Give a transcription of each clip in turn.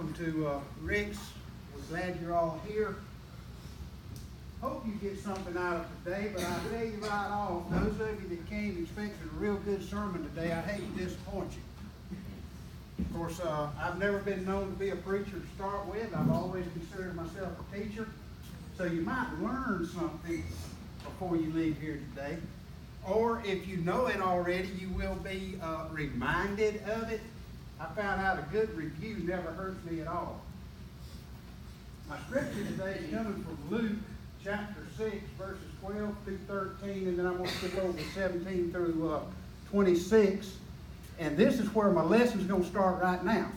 welcome to Rick's. We're glad you're all here. Hope you get something out of today, but I'll tell you right off, those of you that came expecting a real good sermon today, I hate to disappoint you. Of course, I've never been known to be a preacher to start with. I've always considered myself a teacher. So you might learn something before you leave here today. Or if you know it already, you will be reminded of it. I found out a good review never hurts me at all. My scripture today is coming from Luke chapter 6, verses 12 through 13, and then I'm going to skip over 17 through 26. And this is where my lesson is going to start right now.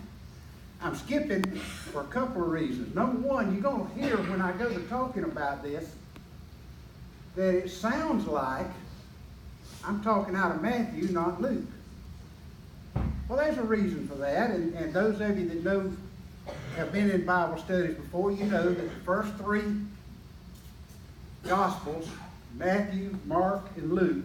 I'm skipping for a couple of reasons. Number one, you're going to hear when I go to talking about this that it sounds like I'm talking out of Matthew, not Luke. Well, there's a reason for that, and those of you that have been in Bible studies before, you know that the first three Gospels, Matthew, Mark, and Luke,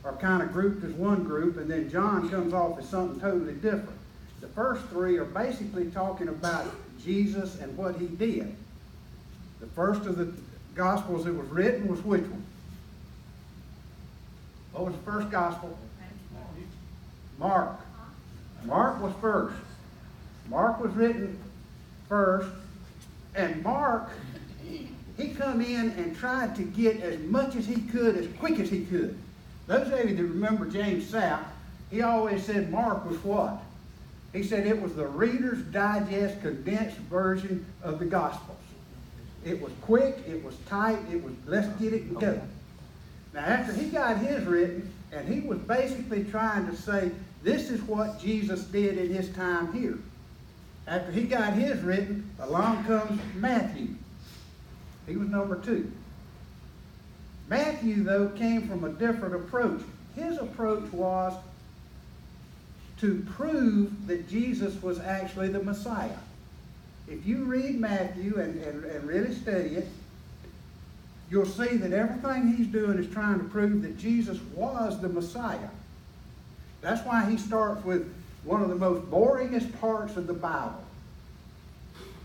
are kind of grouped as one group, and then John comes off as something totally different. The first three are basically talking about Jesus and what he did. The first of the Gospels that was written was which one? What was the first Gospel? Mark. Mark was first. Mark was written first, and Mark, he come in and tried to get as much as he could, as quick as he could. Those of you that remember James Sapp, he always said Mark was what? He said it was the Reader's Digest condensed version of the Gospels. It was quick, it was tight, it was let's get it and go. Now after he got his written, and he was basically trying to say, this is what Jesus did in his time here. After he got his written, along comes Matthew. He was number 2. Matthew, though, came from a different approach. His approach was to prove that Jesus was actually the Messiah. If you read Matthew and really study it, you'll see that everything he's doing is trying to prove that Jesus was the Messiah. That's why he starts with one of the most boringest parts of the Bible,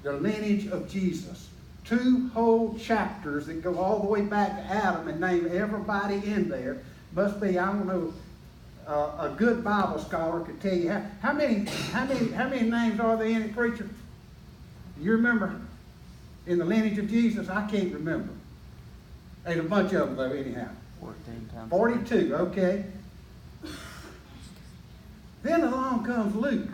the lineage of Jesus. 2 whole chapters that go all the way back to Adam and name everybody in there. Must be, I don't know, a good Bible scholar could tell you how many names are there in it, preacher? You remember in the lineage of Jesus? I can't remember. There's a bunch of them though, anyhow. 14 times. 42, okay. Then along comes Luke.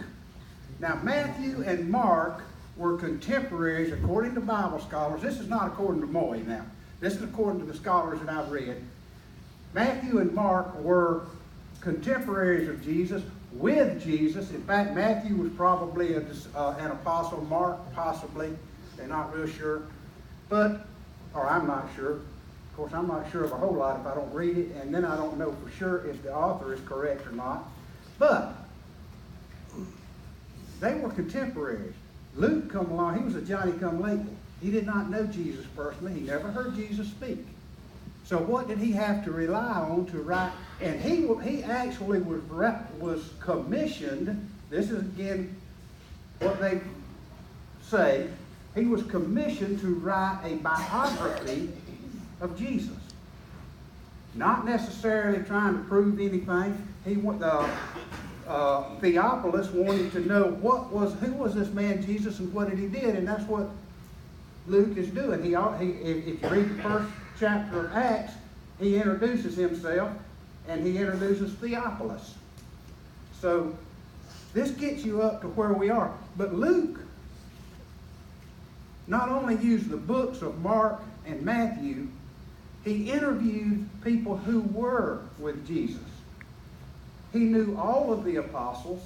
Now Matthew and Mark were contemporaries according to Bible scholars. This is not according to Moye now. This is according to the scholars that I've read. Matthew and Mark were contemporaries of Jesus, with Jesus. In fact, Matthew was probably an apostle. Mark, possibly. They're not real sure. Or I'm not sure. Of course, I'm not sure of a whole lot if I don't read it, and then I don't know for sure if the author is correct or not. But they were contemporaries. Luke come along, he was a Johnny-come-lately. He did not know Jesus personally. He never heard Jesus speak. So what did he have to rely on to write? And he actually was commissioned. This is again what they say. He was commissioned to write a biography of Jesus. Not necessarily trying to prove anything. Theophilus wanted to know who was this man Jesus and what did he did, and that's what Luke is doing. If you read the first chapter of Acts, he introduces himself and he introduces Theophilus. So this gets you up to where we are. But Luke not only used the books of Mark and Matthew, he interviewed people who were with Jesus. He knew all of the apostles.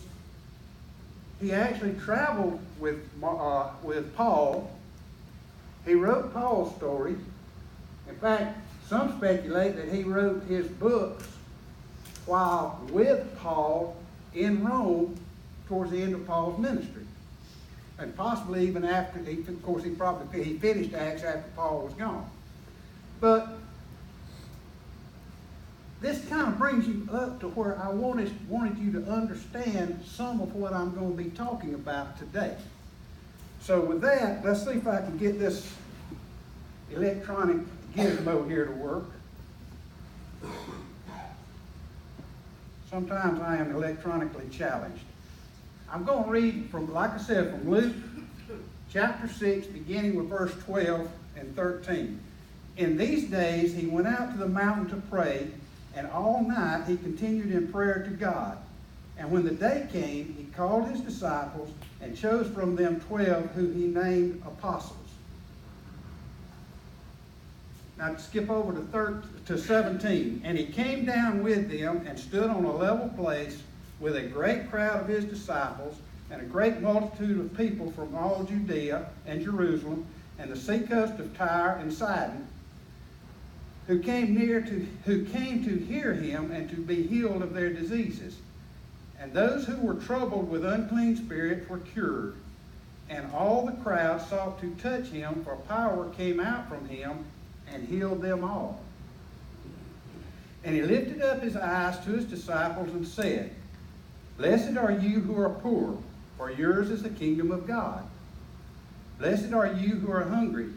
He actually traveled with Paul. He wrote Paul's story. In fact, some speculate that he wrote his books while with Paul in Rome towards the end of Paul's ministry. And possibly even after, he finished Acts after Paul was gone. But this kind of brings you up to where I wanted you to understand some of what I'm going to be talking about today. So with that, let's see if I can get this electronic gizmo here to work. Sometimes I am electronically challenged. I'm going to read from, like I said, from Luke chapter 6, beginning with verse 12 and 13. In these days he went out to the mountain to pray, and all night he continued in prayer to God. And when the day came, he called his disciples and chose from them 12 who he named apostles. Now skip over to 17. And he came down with them and stood on a level place with a great crowd of his disciples and a great multitude of people from all Judea and Jerusalem and the seacoast of Tyre and Sidon, who came to hear him and to be healed of their diseases. And those who were troubled with unclean spirits were cured. And all the crowd sought to touch him, for power came out from him and healed them all. And he lifted up his eyes to his disciples and said, Blessed are you who are poor, for yours is the kingdom of God. Blessed are you who are hungry,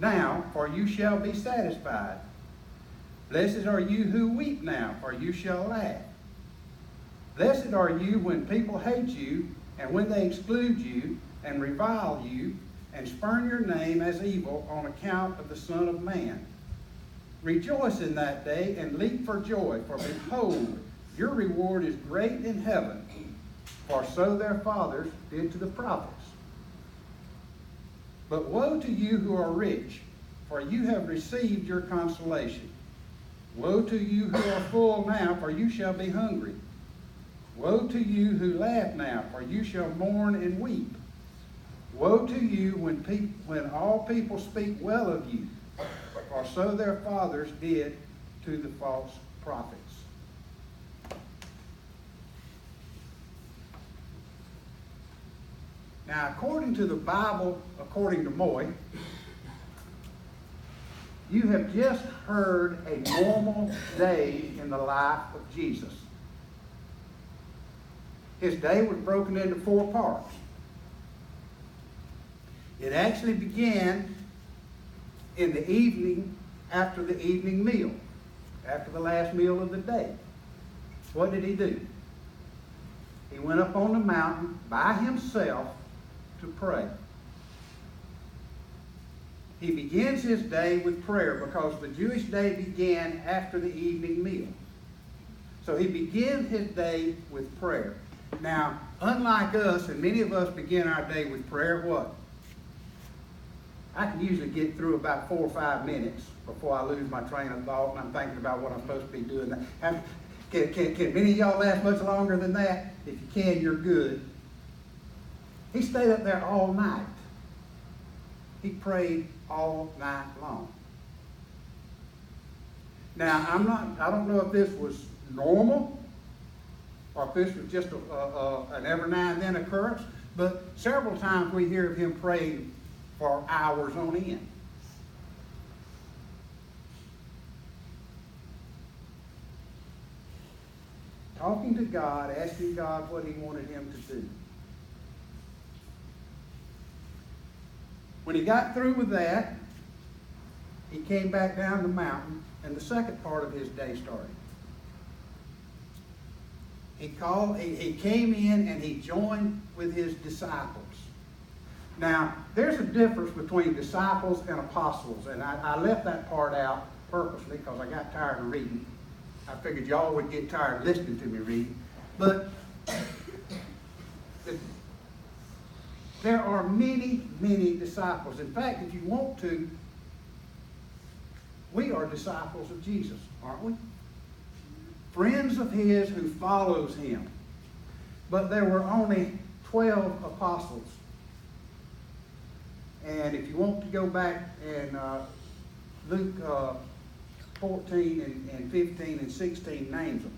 now, for you shall be satisfied. Blessed are you who weep now, for you shall laugh. Blessed are you when people hate you, and when they exclude you, and revile you, and spurn your name as evil on account of the Son of Man. Rejoice in that day, and leap for joy, for behold, your reward is great in heaven, for so their fathers did to the prophets. But woe to you who are rich, for you have received your consolation. Woe to you who are full now, for you shall be hungry. Woe to you who laugh now, for you shall mourn and weep. Woe to you when all people speak well of you, for so their fathers did to the false prophets. Now, according to the Bible, according to Moye, you have just heard a normal day in the life of Jesus. His day was broken into 4 parts. It actually began in the evening after the evening meal, after the last meal of the day. What did he do? He went up on the mountain by himself to pray. He begins his day with prayer because the Jewish day began after the evening meal. So he begins his day with prayer. Now, unlike us, and many of us begin our day with prayer, what? I can usually get through about 4 or 5 minutes before I lose my train of thought and I'm thinking about what I'm supposed to be doing. Can many of y'all last much longer than that? If you can, you're good. He stayed up there all night. He prayed all night long. Now, I don't know if this was normal or if this was just an every now and then occurrence, but several times we hear of him praying for hours on end. Talking to God, asking God what he wanted him to do. When he got through with that, he came back down the mountain, and the second part of his day started. He came in and he joined with his disciples. Now, there's a difference between disciples and apostles, and I left that part out purposely because I got tired of reading. I figured y'all would get tired of listening to me read. But there are many, many disciples. In fact, if you want to, we are disciples of Jesus, aren't we? Friends of his who follows him. But there were only 12 apostles. And if you want to go back and Luke 14 and 15 and 16 names them.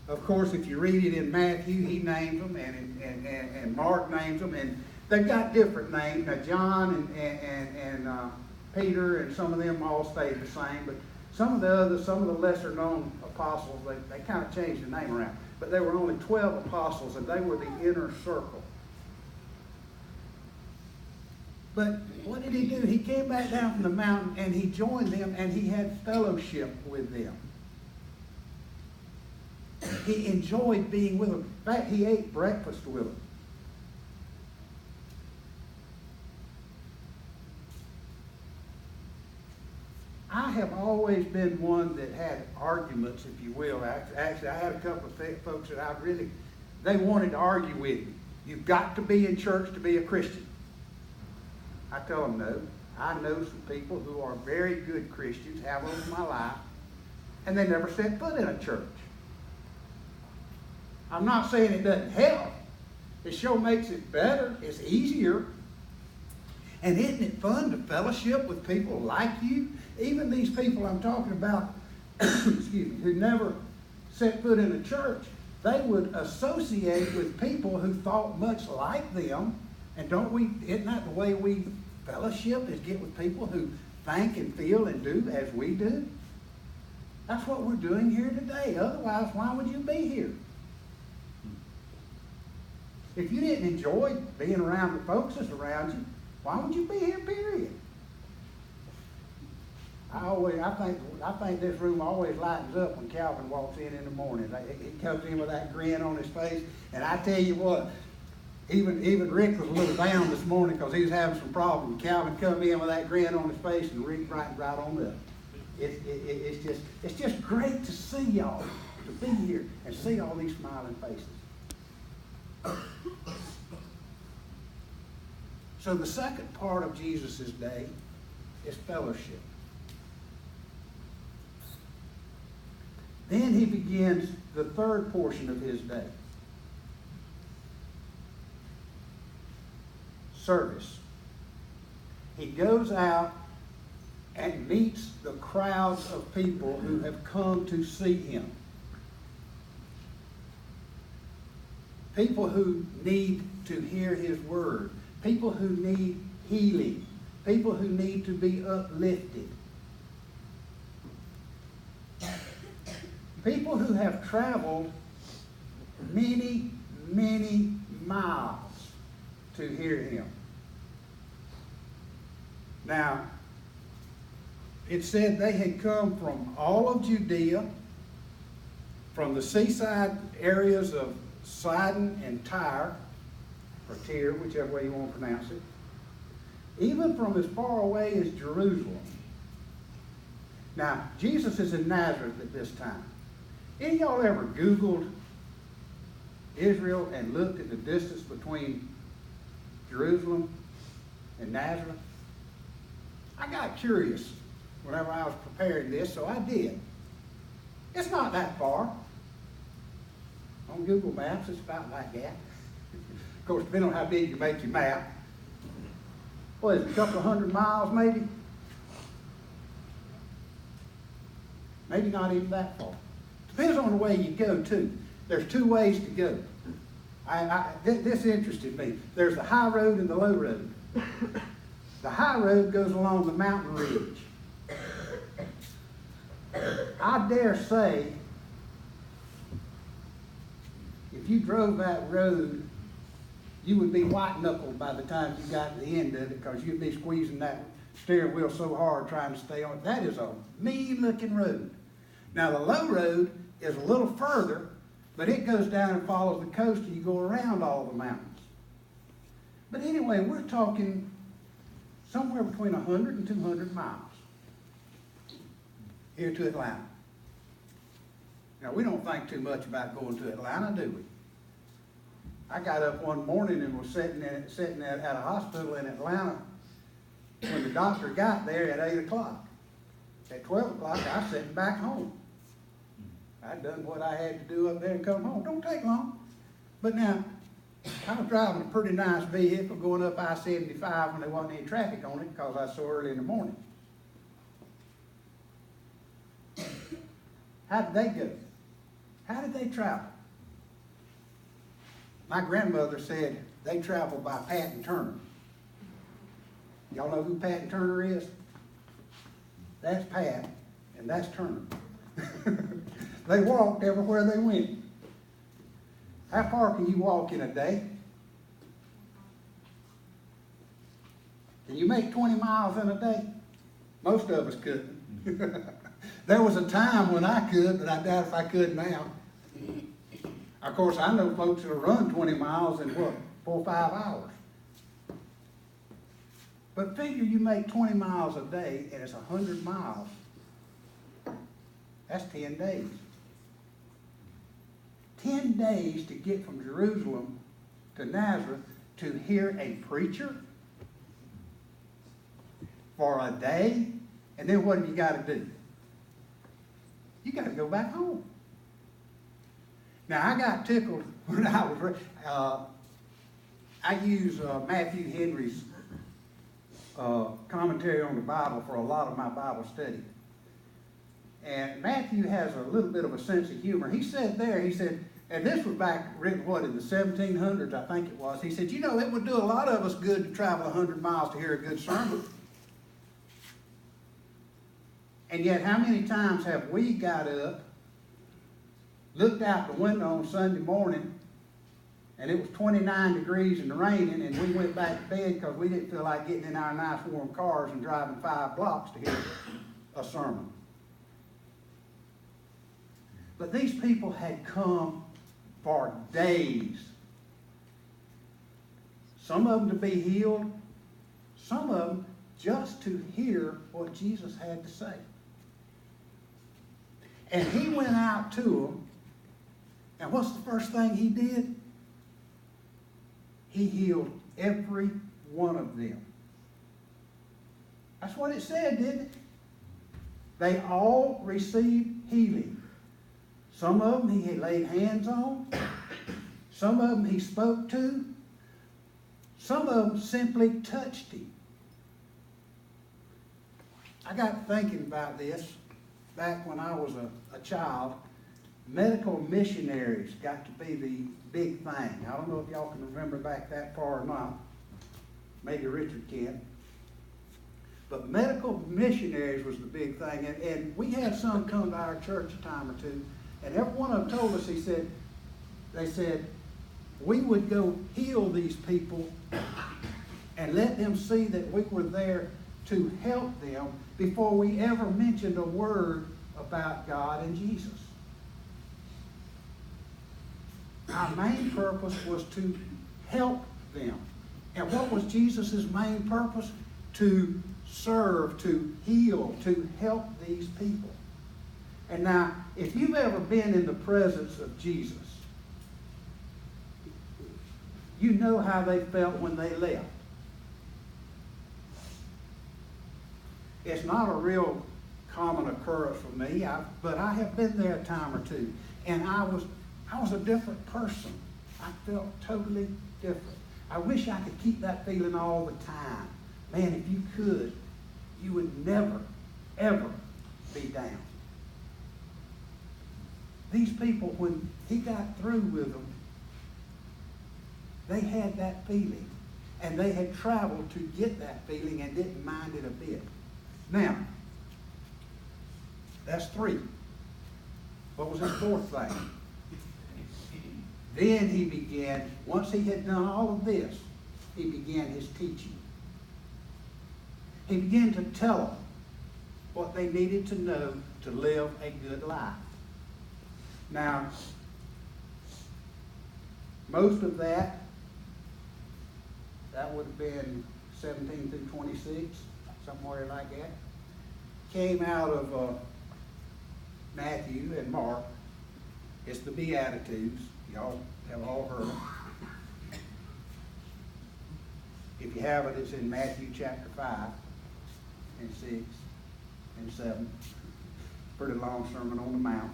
Of course, if you read it in Matthew, he names them, and Mark names them, and they've got different names. Now, John and Peter and some of them all stayed the same, but some of the lesser known apostles, they kind of changed the name around. But there were only 12 apostles, and they were the inner circle. But what did he do? He came back down from the mountain and he joined them and he had fellowship with them. He enjoyed being with them. In fact, he ate breakfast with them. I have always been one that had arguments, if you will. Actually, I had a couple of folks that they wanted to argue with me. You've got to be in church to be a Christian. I tell them no. I know some people who are very good Christians, have over my life, and they never set foot in a church. I'm not saying it doesn't help. It sure makes it better. It's easier. And isn't it fun to fellowship with people like you? Even these people I'm talking about, excuse me, who never set foot in a church, they would associate with people who thought much like them. And isn't that the way we fellowship, is get with people who think and feel and do as we do? That's what we're doing here today. Otherwise, why would you be here? If you didn't enjoy being around the folks that's around you, why would you be here, period? I think this room always lightens up when Calvin walks in the morning. He comes in with that grin on his face, and I tell you what, even Rick was a little down this morning because he was having some problems. Calvin come in with that grin on his face, and Rick brightened right on up. It's just great to see y'all, to be here and see all these smiling faces. So the second part of Jesus' day is fellowship. Then he begins the third portion of his day. Service. He goes out and meets the crowds of people who have come to see him. People who need to hear his word. People who need healing. People who need to be uplifted. People who have traveled many, many miles to hear him. Now, it said they had come from all of Judea, from the seaside areas of Sidon and Tyre, or Tyre, whichever way you want to pronounce it, even from as far away as Jerusalem. Now, Jesus is in Nazareth at this time. Any of y'all ever Googled Israel and looked at the distance between Jerusalem and Nazareth? I got curious whenever I was preparing this, so I did. It's not that far. On Google Maps, it's about like that. Of course, depending on how big you make your map. What is it, a couple of 100 miles maybe? Maybe not even that far. Depends on the way you go, too. There's two ways to go. This interested me. There's the high road and the low road. The high road goes along the mountain ridge. I dare say, if you drove that road, you would be white-knuckled by the time you got to the end of it because you'd be squeezing that steering wheel so hard trying to stay on it. That is a mean-looking road. Now, the low road is a little further, but it goes down and follows the coast and you go around all the mountains. But anyway, we're talking somewhere between 100 and 200 miles here to Atlanta. Now, we don't think too much about going to Atlanta, do we? I got up one morning and was sitting at a hospital in Atlanta when the doctor got there at 8 o'clock. At 12 o'clock, I was sitting back home. I'd done what I had to do up there and come home. Don't take long. But now, I was driving a pretty nice vehicle going up I-75 when there wasn't any traffic on it because I was so early in the morning. How did they go? How did they travel? My grandmother said they traveled by Pat and Turner. Y'all know who Pat and Turner is? That's Pat, and that's Turner. They walked everywhere they went. How far can you walk in a day? Can you make 20 miles in a day? Most of us couldn't. There was a time when I could, but I doubt if I could now. Of course, I know folks who run 20 miles in what, 4 or 5 hours. But figure you make 20 miles a day and it's 100 miles. That's 10 days. 10 days to get from Jerusalem to Nazareth to hear a preacher for a day. And then what have you got to do? You got to go back home. Now, I got tickled when I was, I use Matthew Henry's commentary on the Bible for a lot of my Bible study. And Matthew has a little bit of a sense of humor. He said, and this was back written, what, in the 1700s, I think it was. He said, you know, it would do a lot of us good to travel 100 miles to hear a good sermon. And yet, how many times have we got up, looked out the window on Sunday morning, and it was 29 degrees and raining, and we went back to bed because we didn't feel like getting in our nice warm cars and driving 5 blocks to hear a sermon. But these people had come for days. Some of them to be healed, some of them just to hear what Jesus had to say. And he went out to them, and what's the first thing he did? He healed every one of them. That's what it said, didn't it? They all received healing. Some of them he had laid hands on. Some of them he spoke to. Some of them simply touched him. I got thinking about this back when I was a child. Medical missionaries got to be the big thing. I don't know if y'all can remember back that far or not. Maybe Richard can. But medical missionaries was the big thing. And we had some come to our church a time or two. And every one of them told us, they said, we would go heal these people and let them see that we were there to help them before we ever mentioned a word about God and Jesus. Our main purpose was to help them. And what was Jesus' main purpose? To serve, to heal, to help these people. And now, if you've ever been in the presence of Jesus, you know how they felt when they left. It's not a real common occurrence for me, but I have been there a time or two. And I was a different person. I felt totally different. I wish I could keep that feeling all the time. Man, if you could, you would never, ever be down. These people, when he got through with them, they had that feeling. And they had traveled to get that feeling and didn't mind it a bit. Now, that's 3. What was his 4th thing? Then he began, once he had done all of this, he began his teaching. He began to tell them what they needed to know to live a good life. Now, most of that would have been 17 through 26, somewhere like that, came out of Matthew and Mark. It's the Beatitudes. Y'all have all heard them. If you haven't, it's in Matthew chapter 5 and 6 and 7. Pretty long Sermon on the Mount.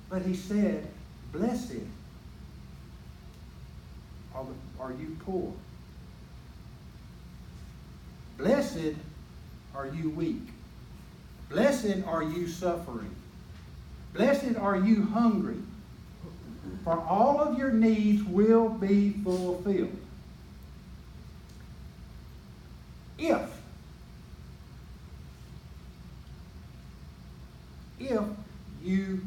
But he said, blessed are you poor. Blessed are you weak. Blessed are you suffering. Blessed are you hungry. For all of your needs will be fulfilled. If you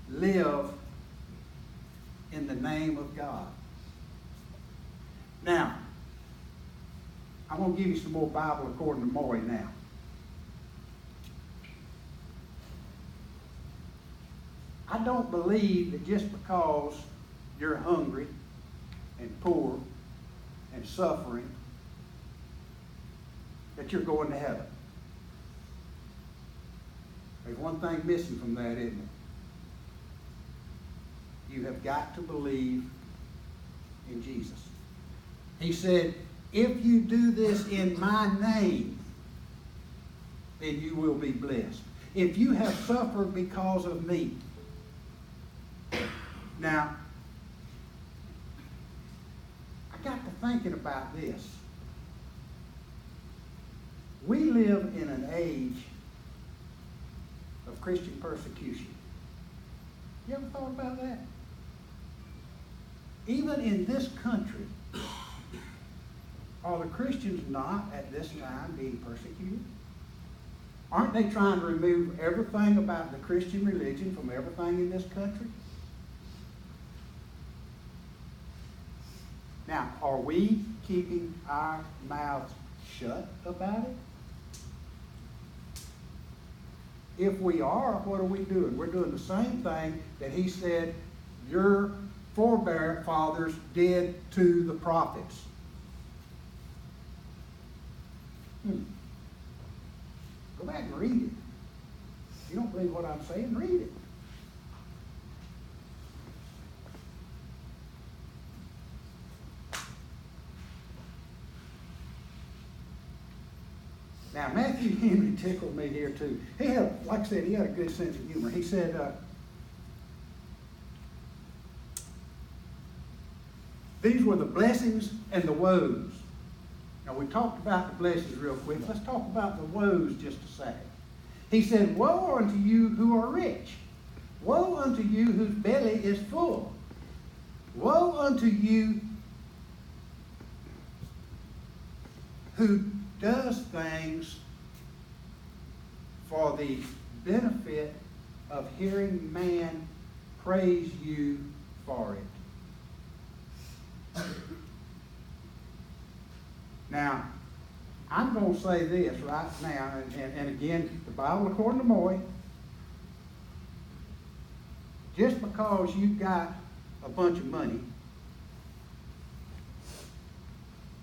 live in the name of God. Now, I'm going to give you some more Bible according to Moye now. I don't believe that just because you're hungry and poor and suffering that you're going to heaven. There's one thing missing from that, isn't it? You have got to believe in Jesus. He said, if you do this in my name, then you will be blessed. If you have suffered because of me. Now, I got to thinking about this. We live in an age of Christian persecution. You ever thought about that? Even in this country, are the Christians not at this time being persecuted? Aren't they trying to remove everything about the Christian religion from everything in this country? Now, are we keeping our mouths shut about it? If we are, what are we doing? We're doing the same thing that he said your forefathers did to the prophets. Go back and read it. If you don't believe what I'm saying, read it. Now, Matthew Henry tickled me here too. He had, like I said, he had a good sense of humor. He said, these were the blessings and the woes. Now, we talked about the blessings real quick. Let's talk about the woes just a second. He said, woe unto you who are rich. Woe unto you whose belly is full. Woe unto you who does things for the benefit of hearing man praise you for it. Now, I'm going to say this right now, and again, the Bible according to Moye, just because you've got a bunch of money,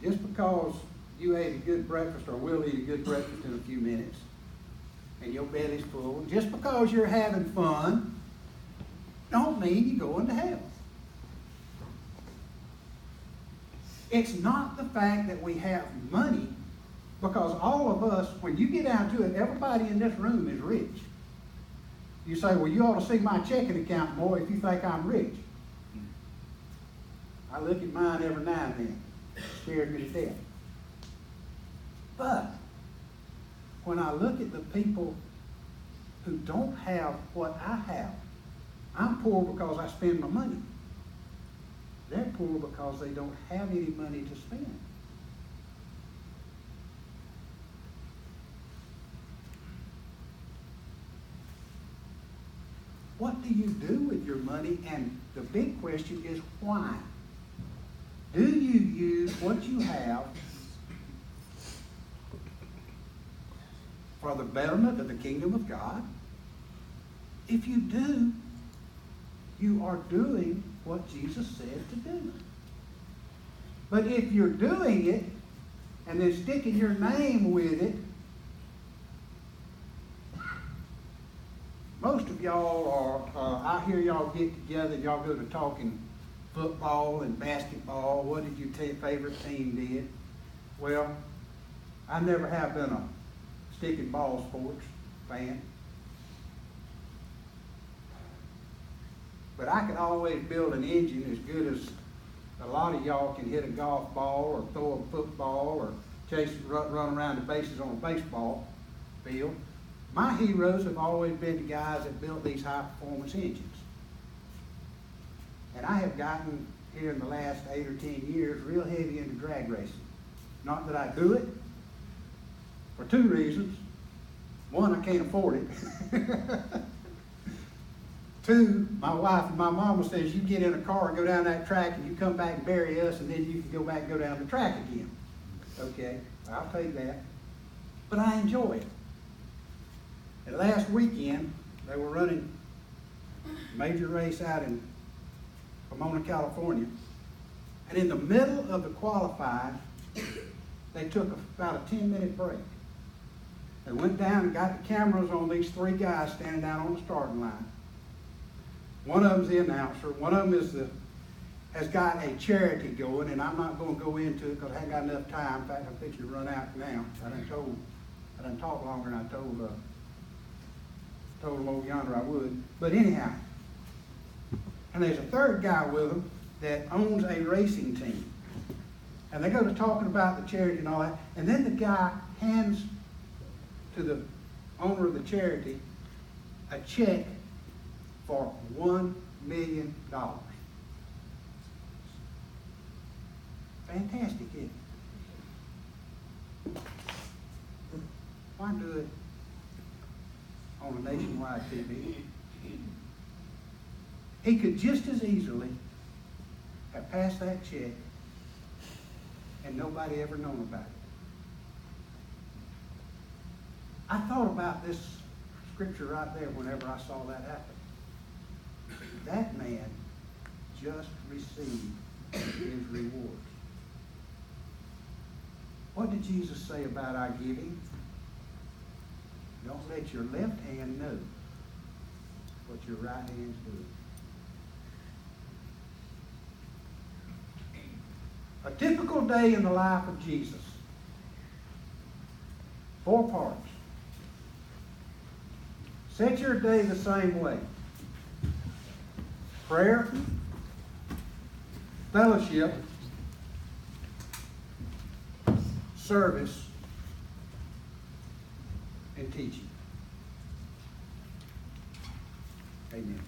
just because you ate a good breakfast or will eat a good breakfast in a few minutes, and your belly's full, and just because you're having fun, don't mean you're going to hell. It's not the fact that we have money, because all of us, when you get down to it, everybody in this room is rich. You say, well, you ought to see my checking account, boy, if you think I'm rich. I look at mine every now and then. It scares me to death. But when I look at the people who don't have what I have, I'm poor because I spend my money. They're poor because they don't have any money to spend. What do you do with your money? And the big question is why? Do you use what you have for the betterment of the kingdom of God? If you do, you are doing what Jesus said to do. But if you're doing it and then sticking your name with it, most of y'all are, I hear y'all get together and y'all go to talking football and basketball. What did your favorite team did? Well, I never have been a stick and ball sports fan. But I can always build an engine as good as a lot of y'all can hit a golf ball or throw a football or run around the bases on a baseball field. My heroes have always been the guys that built these high-performance engines. And I have gotten, here in the last 8 or 10 years, real heavy into drag racing. Not that I do it, for 2 reasons. One, I can't afford it. 2, my wife and my mama says, you get in a car and go down that track and you come back and bury us and then you can go back and go down the track again. Okay, I'll take that. But I enjoy it. And last weekend, they were running a major race out in Pomona, California. And in the middle of the qualifying, they took about a 10-minute break. They went down and got the cameras on these three guys standing down on the starting line. One of them's the announcer. One of them has got a charity going, and I'm not going to go into it because I haven't got enough time. In fact, I'm fixing to run out now. I done talked longer than I told them over yonder I would. But anyhow, and there's a third guy with them that owns a racing team. And they go to talking about the charity and all that. And then the guy hands to the owner of the charity a check for $1 million. Fantastic, isn't it? Why do it on a nationwide TV? He could just as easily have passed that check and nobody ever known about it. I thought about this scripture right there whenever I saw that happen. That man just received his rewards. What did Jesus say about our giving? Don't let your left hand know what your right hand's doing. A typical day in the life of Jesus. 4 parts. Set your day the same way. Prayer, fellowship, service, and teaching. Amen.